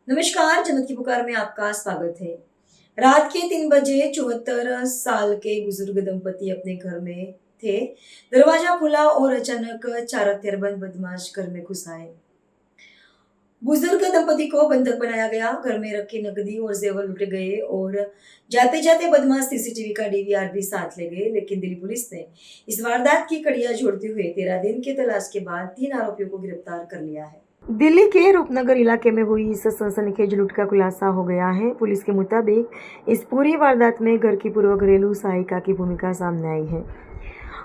नमस्कार, जनमत की पुकार में आपका स्वागत है। रात के 3 बजे 74 साल के बुजुर्ग दंपति अपने घर में थे। दरवाजा खुला और अचानक 4 हथियारबंद बदमाश घर में घुस आए। बुजुर्ग दंपति को बंधक बनाया गया, घर में रखी नकदी और जेवर लूटे गए और जाते-जाते बदमाश सीसीटीवी का डीवीआर भी साथ ले गए। लेकिन दिल्ली पुलिस ने इस वारदात की कड़ियां जोड़ते हुए 13 दिन की तलाश के बाद 3 आरोपियों को गिरफ्तार कर लिया है। दिल्ली के रूपनगर इलाके में हुई इस सनसनीखेज लूट का खुलासा हो गया है। पुलिस के मुताबिक इस पूरी वारदात में घर की पूर्व घरेलू सहायिका की भूमिका सामने आई है।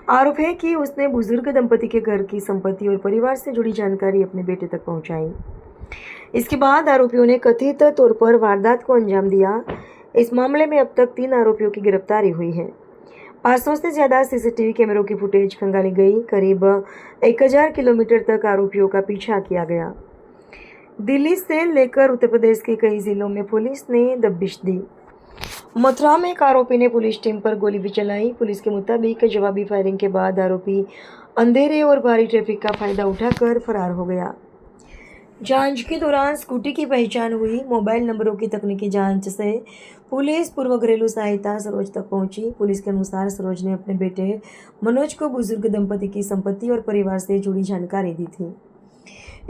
आरोप है कि उसने बुजुर्ग दंपति के घर की संपत्ति और परिवार से जुड़ी जानकारी अपने बेटे तक पहुंचाई। इसके बाद आरोपियों ने कथित तौर पर वारदात को अंजाम दिया। इस मामले में अब तक 3 आरोपियों की गिरफ्तारी हुई है। 500 से ज्यादा सीसीटीवी कैमरों की फुटेज खंगाली गई। करीब 1000 किलोमीटर तक आरोपियों का पीछा किया गया। दिल्ली से लेकर उत्तर प्रदेश के कई जिलों में पुलिस ने दबिश दी। मथुरा में एक आरोपी ने पुलिस टीम पर गोली भी चलाई। पुलिस के मुताबिक जवाबी फायरिंग के बाद आरोपी अंधेरे और भारी ट्रैफिक का फायदा उठाकर फरार हो गया। जांच के दौरान स्कूटी की पहचान हुई। मोबाइल नंबरों की तकनीकी जांच से पुलिस पूर्व घरेलू सहायता सरोज तक पहुंची। पुलिस के अनुसार सरोज ने अपने बेटे मनोज को बुजुर्ग दंपति की संपत्ति और परिवार से जुड़ी जानकारी दी थी।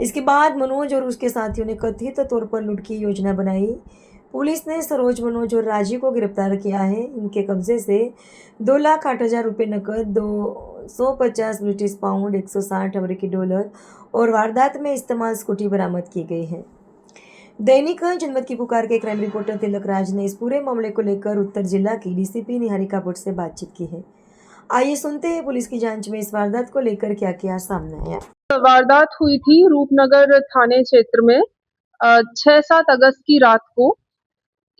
इसके बाद मनोज और उसके साथियों ने कथित तौर पर लूट की योजना बनाई। पुलिस ने सरोज, मनोज और राजी को गिरफ्तार किया है। इनके कब्जे से 2,08,000 रुपये नकद, 250 ब्रिटिश पाउंड, 160 अमेरिकी डॉलर और वारदात में इस्तेमाल स्कूटी बरामद की गई है। दैनिक जनमत की पुकार के क्राइम रिपोर्टर तिलक राज ने इस पूरे मामले को लेकर उत्तर जिला की डीसीपी निहारिका भट्ट से बातचीत की है। आइए सुनते हैं पुलिस की जांच में इस वारदात को लेकर क्या क्या सामने आया। वारदात हुई थी रूपनगर थाने क्षेत्र में 6-7 अगस्त की रात को।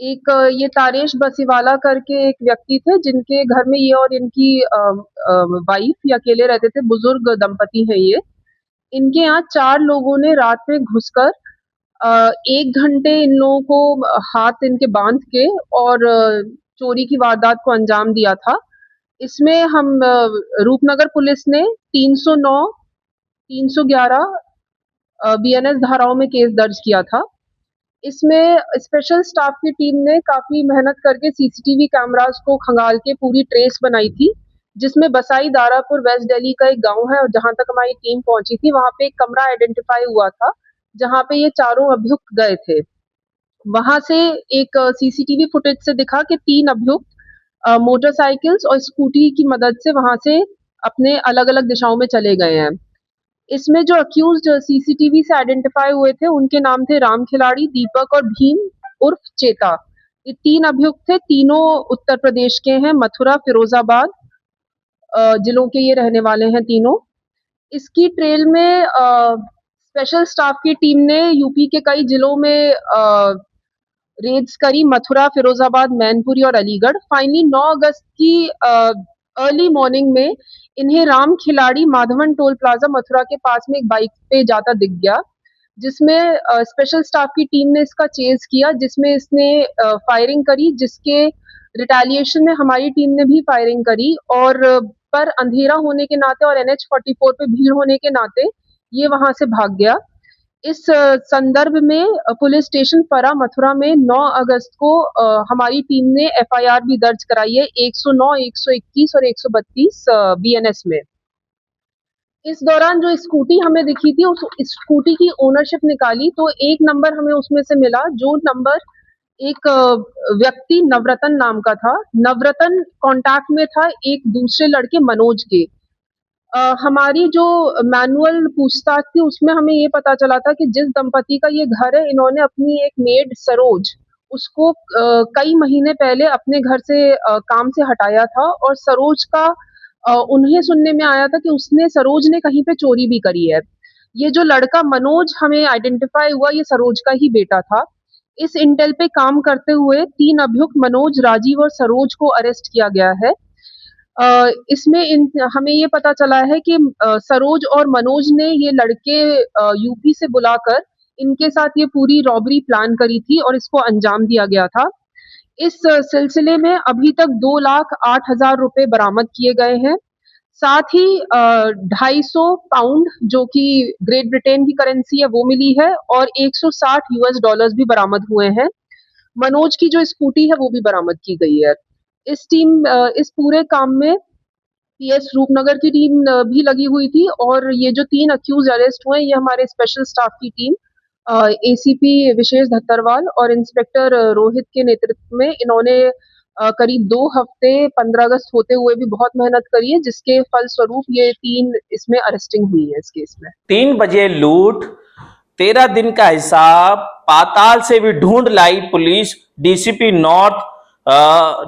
एक ये तारेश बसीवाला करके एक व्यक्ति थे जिनके घर में ये और इनकी वाइफ ये अकेले रहते थे। बुजुर्ग दंपति है ये। इनके यहाँ 4 लोगों ने रात में घुसकर 1 घंटे इन लोगों को हाथ इनके बांध के और चोरी की वारदात को अंजाम दिया था। इसमें हम रूपनगर पुलिस ने 309, 311 बीएनएस धाराओं में केस दर्ज किया था। इसमें स्पेशल स्टाफ की टीम ने काफी मेहनत करके सीसीटीवी कैमरास को खंगाल के पूरी ट्रेस बनाई थी, जिसमें बसाई दारापुर वेस्ट दिल्ली का एक गांव है और जहां तक हमारी टीम पहुंची थी वहां पे एक कमरा आइडेंटिफाई हुआ था जहां पे ये चारों अभियुक्त गए थे। वहां से एक सीसीटीवी फुटेज से दिखा कि 3 अभियुक्त मोटरसाइकिल्स और स्कूटी की मदद से वहां से अपने अलग अलग दिशाओं में चले गए हैं। इसमें जो अक्यूज्ड सीसीटीवी से आइडेंटिफाई हुए थे उनके नाम थे राम खिलाड़ी, दीपक और भीम उर्फ चेता। ये 3 अभियुक्त थे। तीनों उत्तर प्रदेश के हैं, मथुरा, फिरोजाबाद जिलों के ये रहने वाले हैं तीनों। इसकी ट्रेल में स्पेशल स्टाफ की टीम ने यूपी के कई जिलों में रेड्स करी, मथुरा, फिरोजाबाद, मैनपुरी और अलीगढ़। फाइनली 9 अगस्त की अर्ली मॉर्निंग में इन्हें राम खिलाड़ी माधवन टोल प्लाजा मथुरा के पास में एक बाइक पे जाता दिख गया, जिसमें स्पेशल स्टाफ की टीम ने इसका चेज किया, जिसमें इसने फायरिंग करी, जिसके रिटेलिएशन में हमारी टीम ने भी फायरिंग करी और पर अंधेरा होने के नाते और NH 44 पे भीड़ होने के नाते ये वहां से भाग गया। इस संदर्भ में पुलिस स्टेशन परा मथुरा में 9 अगस्त को हमारी टीम ने एफआईआर भी दर्ज कराई है 109, 121 और 132 बीएनएस में। इस दौरान जो स्कूटी हमें दिखी थी उस स्कूटी की ओनरशिप निकाली तो एक नंबर हमें उसमें से मिला, जो नंबर एक व्यक्ति नवरतन नाम का था। नवरतन कांटेक्ट में था एक दूसरे लड़के मनोज के। हमारी जो मैनुअल पूछताछ थी उसमें हमें ये पता चला था कि जिस दंपति का ये घर है इन्होंने अपनी एक मेड सरोज उसको कई महीने पहले अपने घर से काम से हटाया था और सरोज का उन्हें सुनने में आया था कि उसने सरोज ने कहीं पे चोरी भी करी है। ये जो लड़का मनोज हमें आइडेंटिफाई हुआ ये सरोज का ही बेटा था। इस इंटेल पे काम करते हुए 3 अभियुक्त मनोज, राजीव और सरोज को अरेस्ट किया गया है। इसमें हमें ये पता चला है कि सरोज और मनोज ने ये लड़के यूपी से बुलाकर इनके साथ ये पूरी रॉबरी प्लान करी थी और इसको अंजाम दिया गया था। इस सिलसिले में अभी तक 2,08,000 रुपए बरामद किए गए हैं। साथ ही 250 पाउंड जो कि ग्रेट ब्रिटेन की करेंसी है वो मिली है, और 160 यूएस डॉलर्स भी बरामद हुए हैं। मनोज की जो स्कूटी है वो भी बरामद की गई है। इस पूरे काम में पीएस रूपनगर की टीम भी लगी हुई थी, और ये जो 3 अक्यूज अरेस्ट हुए ये हमारे स्पेशल स्टाफ की टीम एसीपी विशेष धत्तरवाल और इंस्पेक्टर रोहित के नेतृत्व में, इन्होंने करीब 2 हफ्ते 15 अगस्त होते हुए भी बहुत मेहनत करी है, जिसके फलस्वरूप ये 3 इसमें अरेस्टिंग हुई है इस केस में। 3 बजे लूट, 13 दिन का हिसाब, पाताल से भी ढूंढ लाई पुलिस। डीसीपी नॉर्थ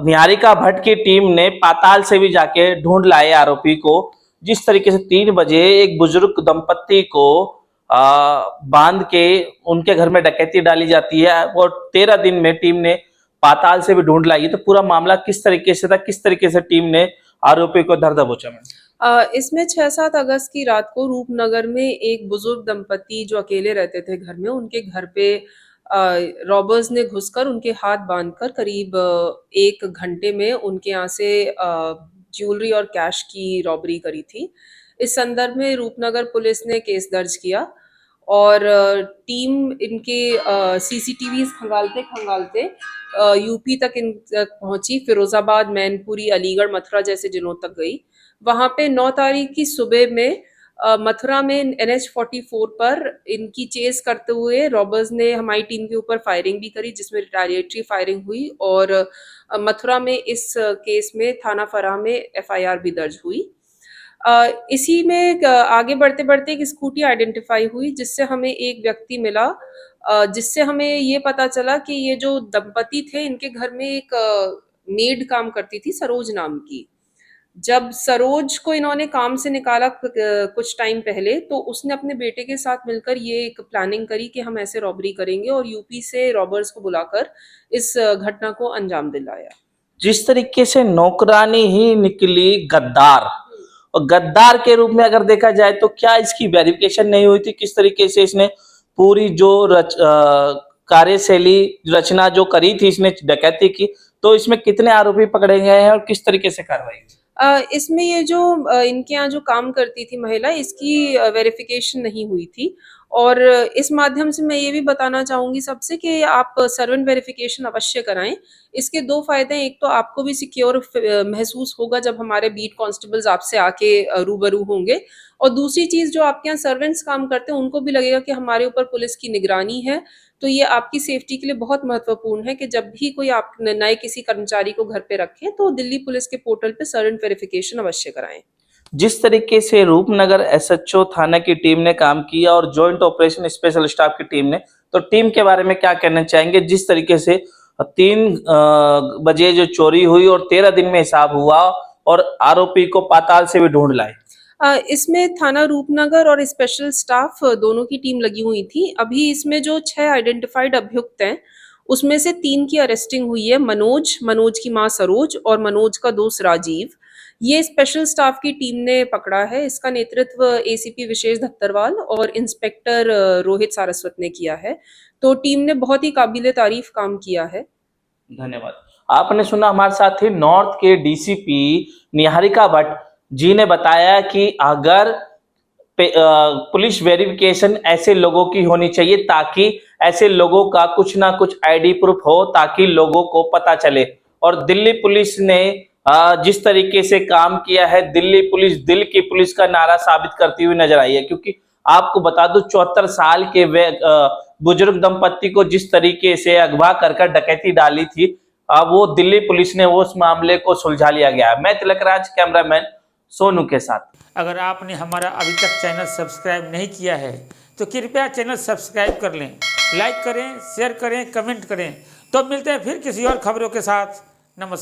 निहारिका भट्ट की टीम ने पाताल से भी जाके ढूंढ लाए आरोपी को। जिस तरीके से 3 बजे एक बुजुर्ग दंपत्ति को बांध के उनके घर में डकैती डाली जाती है, और 13 दिन में टीम ने पाताल से भी ढूंढ लाई। तो पूरा मामला किस तरीके से था, किस तरीके से टीम ने आरोपी को धर दबोचा में? इसमें 6-7 अगस्त की रात को रूपनगर में एक बुजुर्ग दंपति जो अकेले रहते थे घर में, उनके घर पे रॉबर्स ने घुसकर उनके हाथ बांधकर करीब 1 घंटे में उनके यहाँ से ज्वेलरी और कैश की रॉबरी करी थी। इस संदर्भ में रूपनगर पुलिस ने केस दर्ज किया, और टीम इनके सीसीटीवीज खंगालते यूपी तक पहुंची, फिरोजाबाद, मैनपुरी, अलीगढ़, मथुरा जैसे जिलों तक गई। वहां पे 9 तारीख की सुबह में मथुरा में NH-44 पर इनकी चेस करते हुए रॉबर्स ने हमारी टीम के ऊपर फायरिंग भी करी, जिसमें रिटालिएटरी फायरिंग हुई, और मथुरा में इस केस में थाना फराह में FIR भी दर्ज हुई। इसी में आगे बढ़ते बढ़ते एक स्कूटी आइडेंटिफाई हुई, जिससे हमें एक व्यक्ति मिला, जिससे हमें ये पता चला कि ये जो दंपति थे इनके घर में एक मेड काम करती थी, सरोज नाम की। जब सरोज को इन्होंने काम से निकाला कुछ टाइम पहले, तो उसने अपने बेटे के साथ मिलकर ये एक प्लानिंग करी कि हम ऐसे रॉबरी करेंगे, और यूपी से रॉबर्स को बुलाकर इस घटना को अंजाम दिलाया। जिस तरीके से नौकरानी ही निकली गद्दार, और गद्दार के रूप में अगर देखा जाए तो क्या इसकी वेरिफिकेशन नहीं हुई थी? किस तरीके से इसने पूरी जो कार्यशैली रचना जो करी थी इसने डकैती की, तो इसमें कितने आरोपी पकड़े गए हैं और किस तरीके से कार्रवाई हुई? इसमें ये जो इनके यहाँ जो काम करती थी महिला, इसकी वेरिफिकेशन नहीं हुई थी, और इस माध्यम से मैं ये भी बताना चाहूँगी सबसे कि आप सर्वेंट वेरिफिकेशन अवश्य कराएँ। इसके 2 फ़ायदे हैं, एक तो आपको भी सिक्योर महसूस होगा जब हमारे बीट कांस्टेबल्स आपसे आके रूबरू होंगे, और दूसरी चीज़, जो आपके यहाँ सर्वेंट्स काम करते हैं उनको भी लगेगा कि हमारे ऊपर पुलिस की निगरानी है। तो ये आपकी सेफ्टी के लिए बहुत महत्वपूर्ण है कि जब भी कोई आप नए किसी कर्मचारी को घर पे रखें, तो दिल्ली पुलिस के पोर्टल पे सर्वेंट वेरिफिकेशन अवश्य कराएं। जिस तरीके से रूपनगर SHO थाना की टीम ने काम किया और जॉइंट ऑपरेशन स्पेशल स्टाफ की टीम ने, तो टीम के बारे में क्या कहना चाहेंगे? जिस तरीके से 3 बजे जो चोरी हुई और 13 दिन में हिसाब हुआ, और आरोपी को पाताल से भी ढूंढ लाए। इसमें थाना रूपनगर और स्पेशल स्टाफ दोनों की टीम लगी हुई थी। अभी इसमें जो 6 आइडेंटिफाइड अभियुक्त हैं, उसमें से 3 की अरेस्टिंग हुई है। मनोज की माँ सरोज और मनोज का दोस्त राजीव। ये स्पेशल स्टाफ की टीम ने पकड़ा है। इसका नेतृत्व एसीपी विशेष धत्तरवाल और इंस्पेक्टर रोहित सारस्वत ने किया है। तो टीम ने बहुत ही काबिले तारीफ काम किया है। धन्यवाद। आपने सुना हमारे साथ ही नॉर्थ के डीसीपी निहारिका भट्ट जी ने बताया कि अगर पुलिस वेरिफिकेशन ऐसे लोगों की होनी चाहिए, ताकि ऐसे लोगों का कुछ ना कुछ आईडी प्रूफ हो, ताकि लोगों को पता चले। और दिल्ली पुलिस ने जिस तरीके से काम किया है, दिल्ली पुलिस दिल की पुलिस का नारा साबित करती हुई नजर आई है। क्योंकि आपको बता दूं, 74 साल के बुजुर्ग दंपत्ति को जिस तरीके से अगवा कर डकैती डाली थी, वो दिल्ली पुलिस ने उस मामले को सुलझा लिया गया। मैं तिलकराज, कैमरामैन सोनू के साथ। अगर आपने हमारा अभी तक चैनल सब्सक्राइब नहीं किया है तो कृपया चैनल सब्सक्राइब कर लें, लाइक करें, शेयर करें, कमेंट करें। तो मिलते हैं फिर किसी और खबरों के साथ। नमस्कार।